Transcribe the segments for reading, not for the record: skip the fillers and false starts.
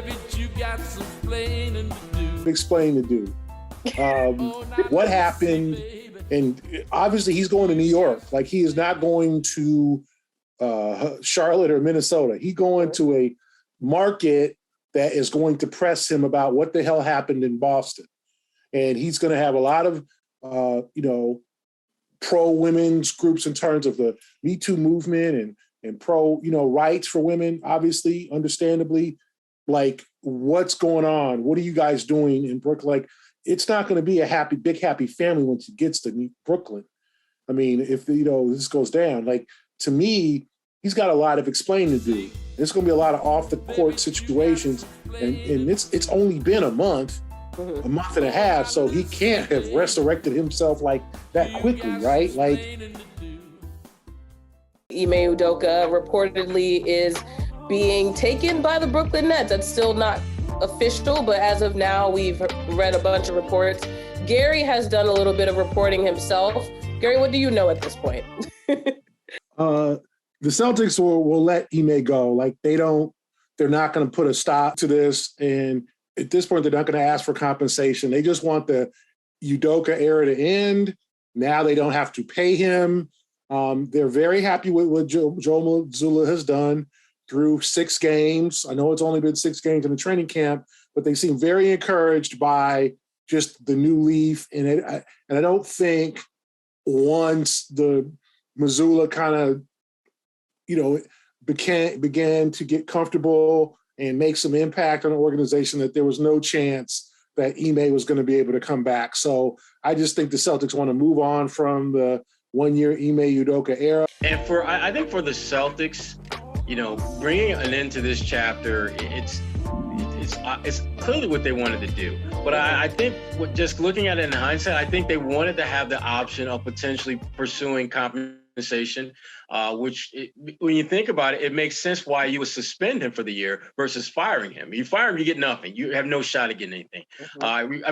baby, you got some explaining to do. Explain to do. What happened? And obviously he's going to New York. Like, he is not going to Charlotte or Minnesota. He's going to a market that is going to press him about what the hell happened in Boston. And he's going to have a lot of, pro-women's groups in terms of the Me Too movement and pro, rights for women, obviously, understandably. Like, what's going on? What are you guys doing in Brooklyn? Like, it's not going to be a big happy family once he gets to Brooklyn. I mean, if, this goes down, like, to me, he's got a lot of explaining to do. There's going to be a lot of off the court situations. And it's only been a month and a half. So he can't have resurrected himself like that quickly, right? Like, Ime Udoka reportedly is being taken by the Brooklyn Nets. That's still not official, but as of now, we've read a bunch of reports. Gary has done a little bit of reporting himself. Gary, what do you know at this point? The Celtics will let Ime go. Like, they're not going to put a stop to this. And at this point, they're not going to ask for compensation. They just want the Udoka era to end. Now they don't have to pay him. They're very happy with what Joe Mazzulla has done through 6 games. I know it's only been 6 games in the training camp, but they seem very encouraged by just the new leaf. And I don't think once the Mazzulla kind of, began to get comfortable and make some impact on the organization, that there was no chance that Ime was going to be able to come back. So I just think the Celtics want to move on from the 1-year Ime Udoka era. And I think for the Celtics, bringing an end to this chapter, it's clearly what they wanted to do. But I think just looking at it in hindsight, I think they wanted to have the option of potentially pursuing compensation, which when you think about it, it makes sense why you would suspend him for the year versus firing him. You fire him, you get nothing. You have no shot at getting anything.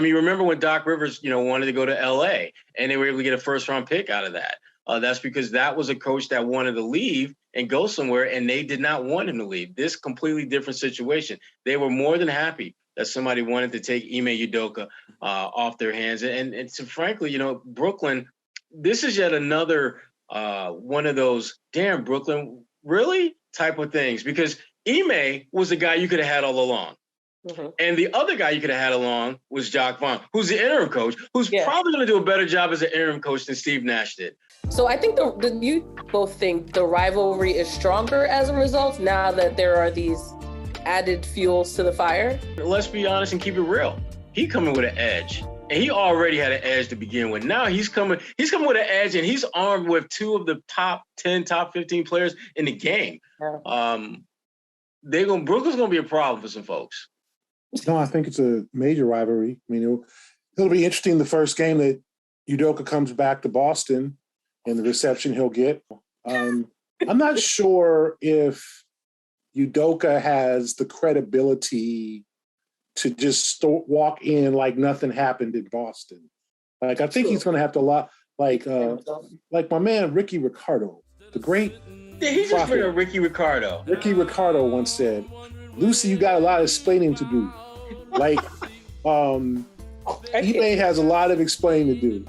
Remember when Doc Rivers, wanted to go to LA and they were able to get a first-round pick out of that. That's because that was a coach that wanted to leave and go somewhere, and they did not want him to leave. This completely different situation. They were more than happy that somebody wanted to take Ime Udoka off their hands. And so frankly, Brooklyn, this is yet another one of those, damn, Brooklyn, really? Type of things. Because Ime was the guy you could have had all along. And the other guy you could have had along was Jacque Vaughn, who's the interim coach, who's probably going to do a better job as an interim coach than Steve Nash did. So I think you both think the rivalry is stronger as a result now that there are these added fuels to the fire? Let's be honest and keep it real. He coming with an edge. And he already had an edge to begin with. Now he's coming with an edge, and he's armed with 2 of the top 10, top 15 players in the game. Brooklyn's going to be a problem for some folks. No, I think it's a major rivalry. I mean, it'll be interesting the first game that Udoka comes back to Boston and the reception he'll get. I'm not sure if Udoka has the credibility to just walk in like nothing happened in Boston. Like, I think he's going to have to like my man Ricky Ricardo, the great. Yeah, he's just been a Ricky Ricardo. Ricky Ricardo once said, "Lucy, you got a lot of explaining to do." Like, Ime has a lot of explaining to do.